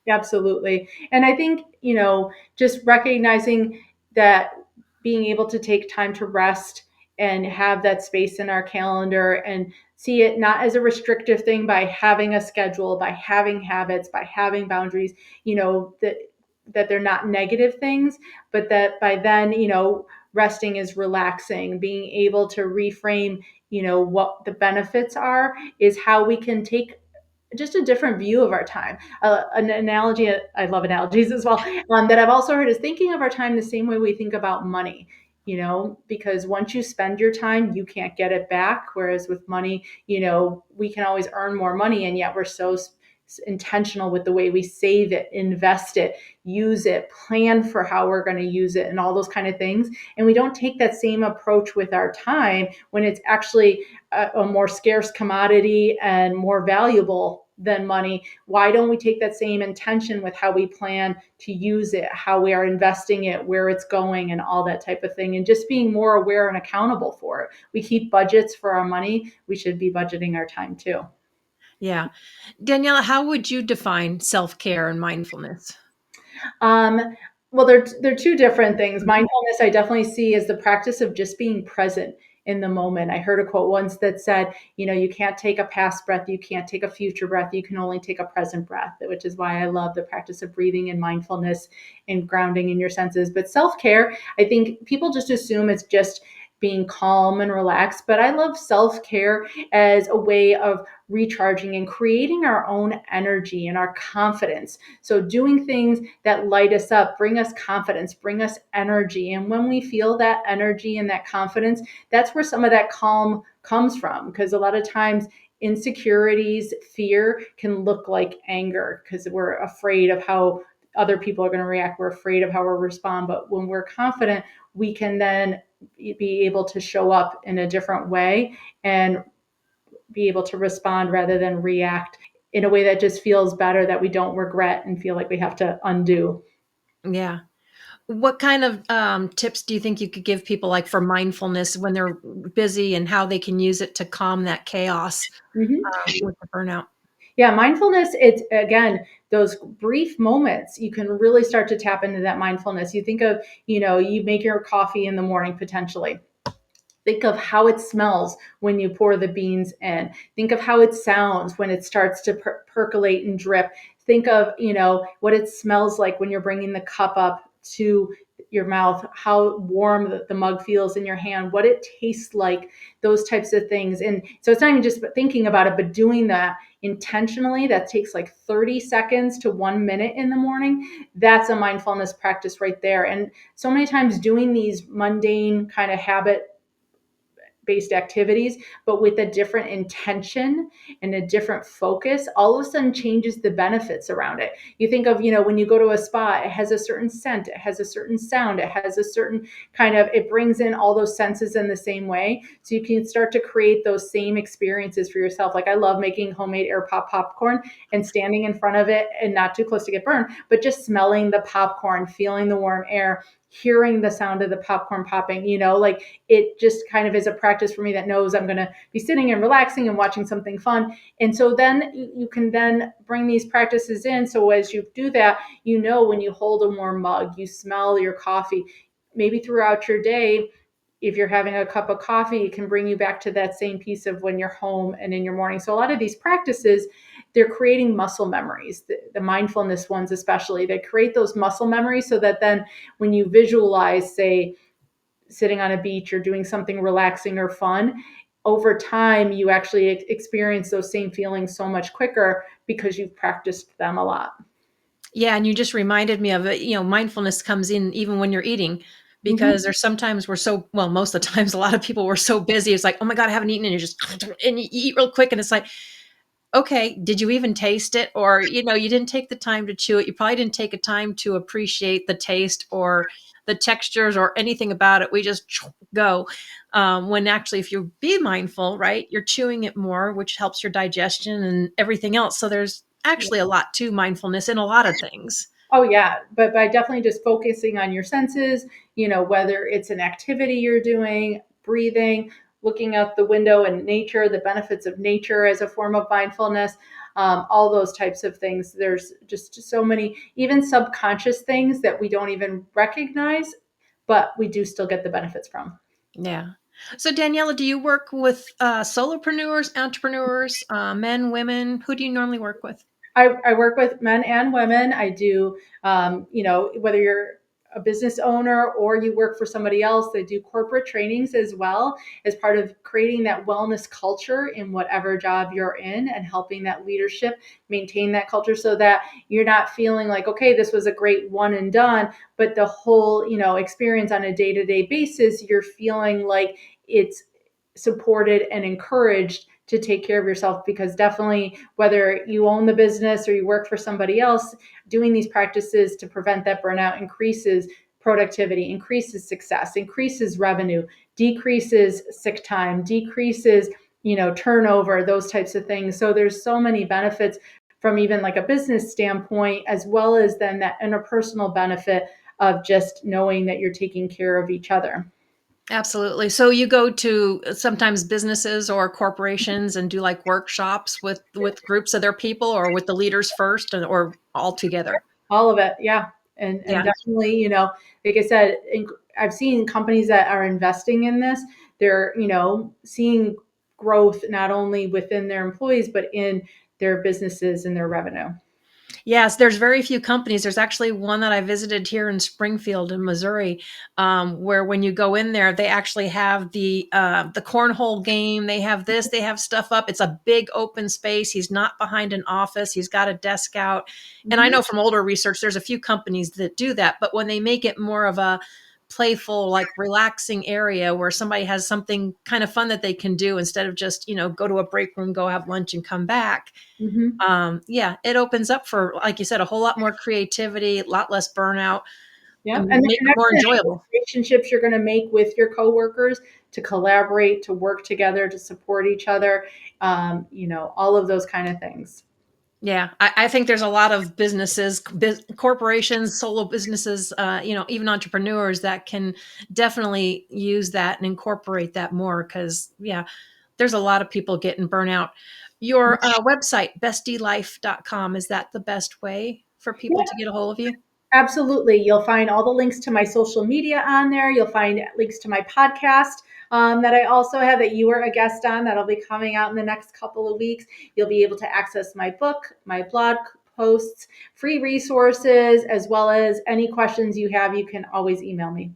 Absolutely. And I think, just recognizing that being able to take time to rest and have that space in our calendar, and see it not as a restrictive thing by having a schedule, by having habits, by having boundaries, that they're not negative things, but that by then, resting is relaxing, being able to reframe, what the benefits are, is how we can take just a different view of our time. An analogy, I love analogies as well, that I've also heard, is thinking of our time the same way we think about money. Because once you spend your time, you can't get it back. Whereas with money, we can always earn more money, and yet we're so intentional with the way we save it, invest it, use it, plan for how we're going to use it, and all those kind of things. And we don't take that same approach with our time when it's actually a more scarce commodity and more valuable than money. Why don't we take that same intention with how we plan to use it, how we are investing it, where it's going, and all that type of thing, and just being more aware and accountable for it. We keep budgets for our money. We should be budgeting our time too. Yeah. Daniela, how would you define self-care and mindfulness? Um, well, they're two different things. Mindfulness, I definitely see as the practice of just being present in the moment. I heard a quote once that said, you can't take a past breath, you can't take a future breath, you can only take a present breath, which is why I love the practice of breathing and mindfulness and grounding in your senses. But self care, I think people just assume it's just being calm and relaxed. But I love self care as a way of recharging and creating our own energy and our confidence. So, doing things that light us up, bring us confidence, bring us energy. And when we feel that energy and that confidence, that's where some of that calm comes from. Because a lot of times, insecurities, fear can look like anger because we're afraid of how other people are going to react. We're afraid of how we'll respond. But when we're confident, we can then be able to show up in a different way and be able to respond rather than react in a way that just feels better, that we don't regret and feel like we have to undo. Yeah. What kind of tips do you think you could give people, like for mindfulness when they're busy, and how they can use it to calm that chaos Mhm. with the burnout? Yeah, mindfulness, it's again, those brief moments, you can really start to tap into that mindfulness. You think of, you make your coffee in the morning potentially. Think of how it smells when you pour the beans in. Think of how it sounds when it starts to percolate and drip. Think of, what it smells like when you're bringing the cup up to your mouth, how warm the mug feels in your hand, what it tastes like, those types of things. And so it's not even just thinking about it, but doing that intentionally. That takes like 30 seconds to 1 minute in the morning. That's a mindfulness practice right there. And so many times doing these mundane kind of habit based activities, but with a different intention and a different focus, all of a sudden changes the benefits around it. You think of, when you go to a spa, it has a certain scent, it has a certain sound, it has a certain kind of, it brings in all those senses in the same way. So you can start to create those same experiences for yourself. Like I love making homemade air pop popcorn and standing in front of it and not too close to get burned, but just smelling the popcorn, feeling the warm air, hearing the sound of the popcorn popping, like it just kind of is a practice for me that knows I'm going to be sitting and relaxing and watching something fun. And so then you can then bring these practices in. So as you do that, when you hold a warm mug, you smell your coffee, maybe throughout your day, if you're having a cup of coffee, it can bring you back to that same piece of when you're home and in your morning. So a lot of these practices, they're creating muscle memories, the mindfulness ones especially. They create those muscle memories so that then when you visualize, say, sitting on a beach or doing something relaxing or fun, over time you actually experience those same feelings so much quicker because you've practiced them a lot. Yeah, and you just reminded me of it. Mindfulness comes in even when you're eating, Mm-hmm. because there's sometimes we're so, well, most of the times, a lot of people were so busy. It's like, oh my God, I haven't eaten. And you just, and you eat real quick. And it's like, okay, did you even taste it? Or, you didn't take the time to chew it. You probably didn't take a time to appreciate the taste or the textures or anything about it. We just go. When actually, if you be mindful, right, you're chewing it more, which helps your digestion and everything else. So there's actually a lot to mindfulness in a lot of things. Oh yeah, but by definitely just focusing on your senses, whether it's an activity you're doing, breathing, looking out the window and nature, the benefits of nature as a form of mindfulness, all those types of things. There's just so many, even subconscious things that we don't even recognize, but we do still get the benefits from. Yeah. So, Daniela, do you work with solopreneurs, entrepreneurs, men, women? Who do you normally work with? I work with men and women. I do, whether you're a business owner or you work for somebody else, they do corporate trainings as well as part of creating that wellness culture in whatever job you're in and helping that leadership maintain that culture so that you're not feeling like, okay, this was a great one and done, but the whole, experience on a day-to-day basis, you're feeling like it's supported and encouraged to take care of yourself, because definitely whether you own the business or you work for somebody else, doing these practices to prevent that burnout increases productivity, increases success, increases revenue, decreases sick time, decreases turnover, those types of things. So there's so many benefits from even like a business standpoint, as well as then that interpersonal benefit of just knowing that you're taking care of each other. Absolutely. So you go to sometimes businesses or corporations and do like workshops with groups of their people, or with the leaders first, or all together. All of it, yeah. And Yeah. definitely, like I said, I've seen companies that are investing in this. They're, seeing growth not only within their employees, but in their businesses and their revenue. Yes, there's very few companies. There's actually one that I visited here in Springfield, in Missouri, where when you go in there, they actually have the cornhole game. They have this. They have stuff up. It's a big open space. He's not behind an office. He's got a desk out. And I Mhm. know from older research, there's a few companies that do that. But when they make it more of a playful, like relaxing area where somebody has something kind of fun that they can do, instead of just go to a break room, go have lunch, and come back, Mhm. yeah, it opens up for, like you said, a whole lot more creativity, a lot less burnout, Yeah, and and the make it more connection and enjoyable. relationships you're going to make with your coworkers to collaborate, to work together, to support each other, all of those kind of things. Yeah, I think there's a lot of businesses, corporations, solo businesses, even entrepreneurs that can definitely use that and incorporate that more because, yeah, there's a lot of people getting burnout. Your website, bestlife.com, is that the best way for people to get a hold of you? Absolutely. You'll find all the links to my social media on there. You'll find links to my podcast that I also have that you were a guest on that'll be coming out in the next couple of weeks. You'll be able to access my book, my blog posts, free resources, as well as any questions you have. You can always email me.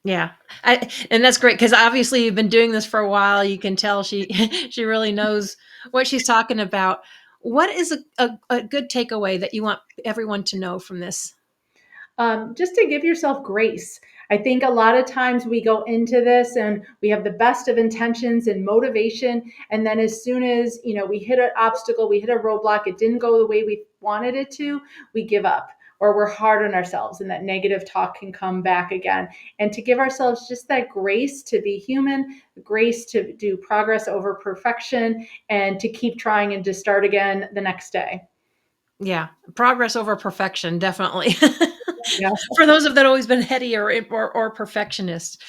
Yeah, and that's great because obviously you've been doing this for a while. You can tell she she really knows what she's talking about. What is a good takeaway that you want everyone to know from this? Just to give yourself grace. I think a lot of times we go into this and we have the best of intentions and motivation, and then as soon as we hit an obstacle, we hit a roadblock, it didn't go the way we wanted it to, we give up or we're hard on ourselves, and that negative talk can come back again. And to give ourselves just that grace to be human, grace to do progress over perfection, and to keep trying and to start again the next day. Yeah, progress over perfection, definitely. Yeah. For those of that always been heady or perfectionist.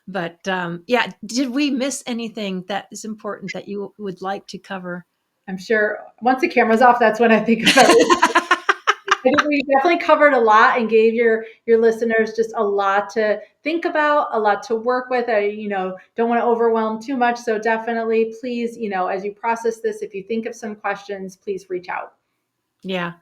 But yeah, did we miss anything that is important that you would like to cover? I'm sure once the camera's off, that's when I think of it. I think we definitely covered a lot and gave your listeners just a lot to think about, a lot to work with. I, don't want to overwhelm too much. So definitely, please, as you process this, if you think of some questions, please reach out. Yeah.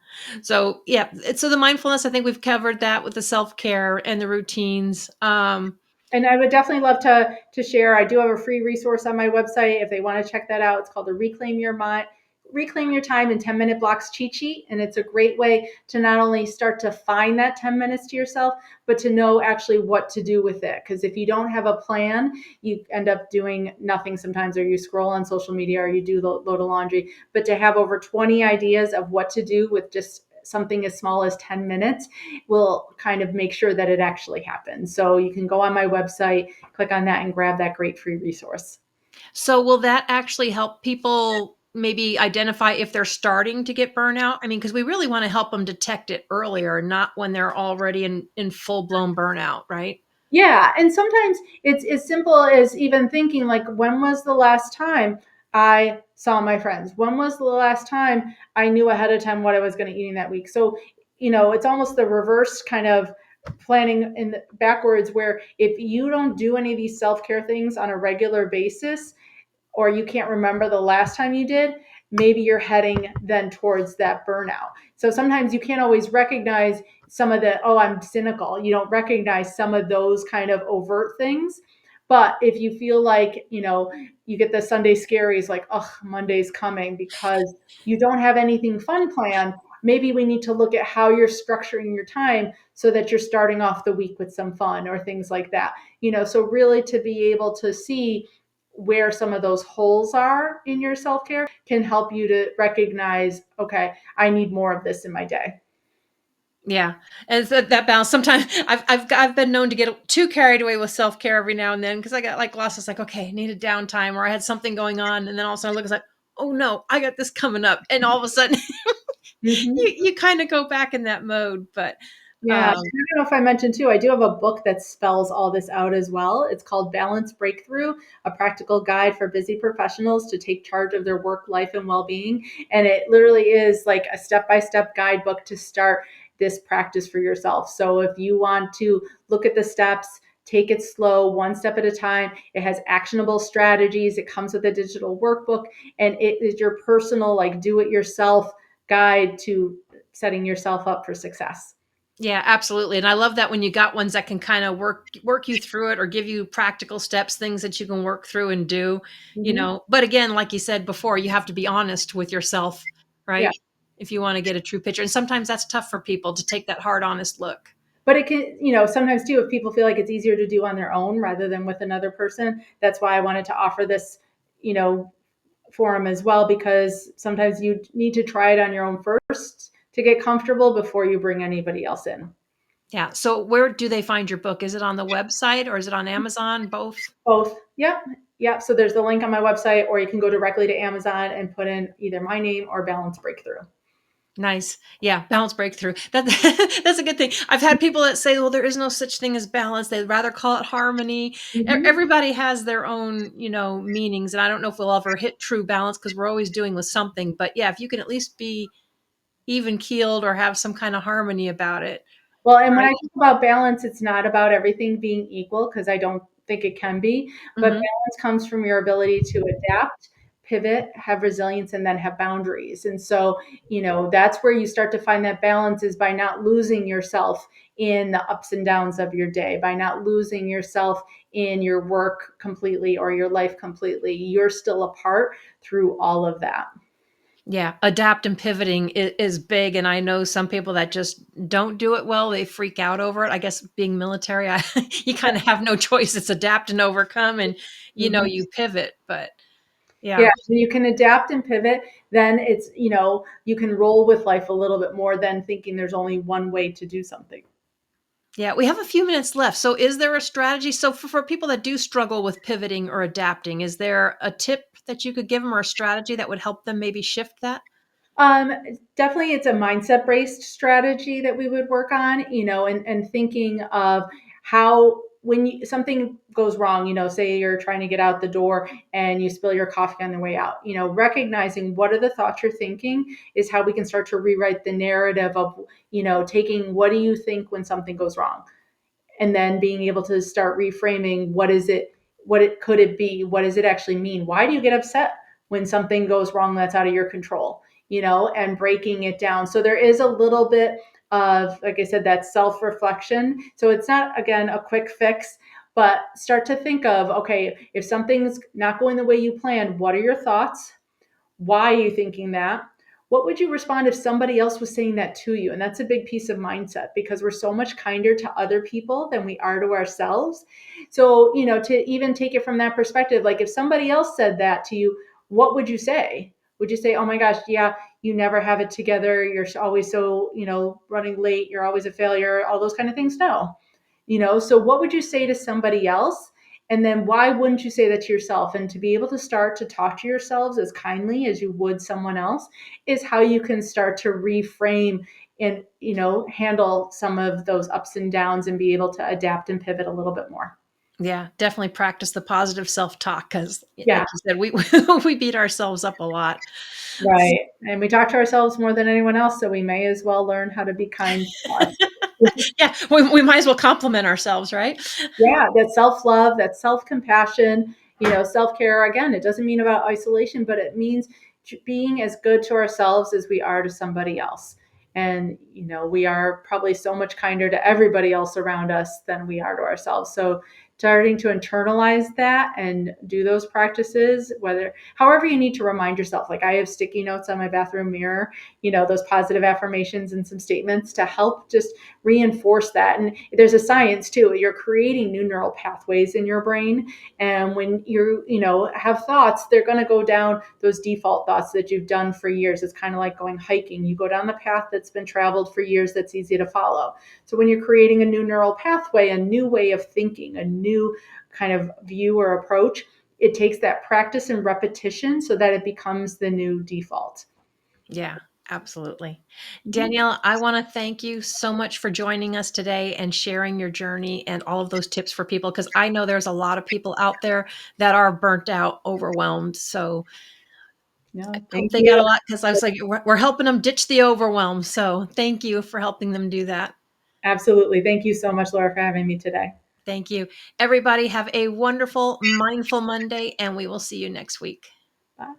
So yeah, so the mindfulness, I think we've covered that with the self-care and the routines. And I would definitely love to share. I do have a free resource on my website if they want to check that out. It's called the Reclaim Your Time in 10-minute blocks cheat sheet, and it's a great way to not only start to find that 10 minutes to yourself, but to know actually what to do with it. Because if you don't have a plan, you end up doing nothing sometimes, or you scroll on social media, or you do the load of laundry. But to have over 20 ideas of what to do with just something as small as 10 minutes will kind of make sure that it actually happens. So you can go on my website, click on that, and grab that great free resource. So will that actually help people maybe identify if they're starting to get burnout? I mean, because we really want to help them detect it earlier, not when they're already in full blown burnout, right? Yeah, and sometimes it's as simple as even thinking like, when was the last time I saw my friends? When was the last time I knew ahead of time what I was going to eat in that week? So, it's almost the reverse kind of planning in the backwards, where if you don't do any of these self-care things on a regular basis, or you can't remember the last time you did, maybe you're heading then towards that burnout. So sometimes you can't always recognize some of the, oh, I'm cynical. You don't recognize some of those kind of overt things. But if you feel like, you get the Sunday scaries, like, oh, Monday's coming, because you don't have anything fun planned, maybe we need to look at how you're structuring your time so that you're starting off the week with some fun or things like that. So really to be able to see where some of those holes are in your self-care can help you to recognize, okay, I need more of this in my day. Yeah, and so that balance. Sometimes I've been known to get too carried away with self care every now and then because I got like lost. It's like, okay, I need a downtime, or I had something going on, and then all of a sudden I look, it's like, oh no, I got this coming up, and all of a sudden Mm-hmm. you kind of go back in that mode. But Yeah, I um, don't know if I mentioned too, I do have a book that spells all this out as well. It's called Balance Breakthrough, a practical guide for busy professionals to take charge of their work life and well-being. And it literally is like a step-by-step guidebook to start this practice for yourself. So if you want to look at the steps, take it slow, one step at a time. It has actionable strategies. It comes with a digital workbook, and it is your personal, like, do it yourself guide to setting yourself up for success. yeah, absolutely, and I love that when you got ones that can kind of work you through it or give you practical steps, things that you can work through and do. Mhm. But again, like you said before, you have to be honest with yourself, Yeah. right? If you want to get a true picture, and sometimes that's tough for people to take that hard, honest look. But it can, sometimes too, if people feel like it's easier to do on their own rather than with another person, that's why I wanted to offer this, you know, forum as well, because sometimes you need to try it on your own first to get comfortable before you bring anybody else in. Yeah. So where do they find your book? Is it on the website or is it on Amazon? Both? Both. Yep. Yep. So there's the link on my website, or you can go directly to Amazon and put in either my name or Balance Breakthrough. Nice. Yeah, balance breakthrough. That's a good thing. I've had people that say, "Well, there is no such thing as balance." They'd rather call it harmony. Mhm. Everybody has their own, meanings, and I don't know if we'll ever hit true balance because we're always doing with something. But yeah, if you can at least be even keeled or have some kind of harmony about it, Well, and when I right? talk about balance, it's not about everything being equal because I don't think it can be, but Hmm. balance comes from your ability to adapt, pivot, have resilience, and then have boundaries. And so, that's where you start to find that balance is by not losing yourself in the ups and downs of your day, by not losing yourself in your work completely or your life completely. You're still a part through all of that. Yeah, adapt and pivoting is big, and I know some people that just don't do it well. They freak out over it. I guess being military, you kind of have no choice. It's adapt and overcome, and Mhm. you pivot. But Yeah, yeah, when you can adapt and pivot, then you can roll with life a little bit more than thinking there's only one way to do something. yeah, we have a few minutes left. So, is there a strategy? So, for people that do struggle with pivoting or adapting, is there a tip that you could give them or a strategy that would help them maybe shift that? Um, Definitely it's a mindset based strategy that we would work on, and thinking of how when something goes wrong, say you're trying to get out the door and you spill your coffee on the way out, recognizing what are the thoughts you're thinking is how we can start to rewrite the narrative of, taking what do you think when something goes wrong? And then being able to start reframing what is it, what it could it be, what does it actually mean, why do you get upset when something goes wrong that's out of your control, and breaking it down. So there is a little bit of, like I said, that self-reflection. So it's not, again, a quick fix, but start to think of, okay, if something's not going the way you planned, what are your thoughts? Why are you thinking that? What would you respond if somebody else was saying that to you? And that's a big piece of mindset because we're so much kinder to other people than we are to ourselves. So, to even take it from that perspective, like if somebody else said that to you, what would you say? Would you say, oh my gosh, yeah, you never have it together. You're always so, running late. You're always a failure, all those kind of things? No. So what would you say to somebody else? And then why wouldn't you say that to yourself? And to be able to start to talk to yourselves as kindly as you would someone else is how you can start to reframe and, handle some of those ups and downs and be able to adapt and pivot a little bit more. Yeah, definitely practice the positive self-talk because, Yeah, like you said, we we beat ourselves up a lot. right. And we talk to ourselves more than anyone else, so we may as well learn how to be kind to us. Yeah, we might as well compliment ourselves, right? Yeah, that self-love, that self-compassion, self-care. Again, it doesn't mean about isolation, but it means being as good to ourselves as we are to somebody else. And we are probably so much kinder to everybody else around us than we are to ourselves. So starting to internalize that and do those practices, whether however you need to remind yourself. Like I have sticky notes on my bathroom mirror, those positive affirmations and some statements to help just reinforce that. And there's a science too. You're creating new neural pathways in your brain. And when have thoughts, they're going to go down those default thoughts that you've done for years. It's kind of like going hiking. You go down the path that's been traveled for years that's easy to follow. So when you're creating a new neural pathway, a new way of thinking, a new kind of view or approach, it takes that practice and repetition so that it becomes the new default. Yeah, absolutely. Mhm. Daniela, I want to thank you so much for joining us today and sharing your journey and all of those tips for people because I know there's a lot of people out there that are burnt out, overwhelmed. So I No, hope thank they got you. a lot because I was like, we're helping them ditch the overwhelm. So thank you for helping them do that. Absolutely. Thank you so much, Laura, for having me today. Thank you. Everybody have a wonderful, mindful Monday, and we will see you next week. Bye.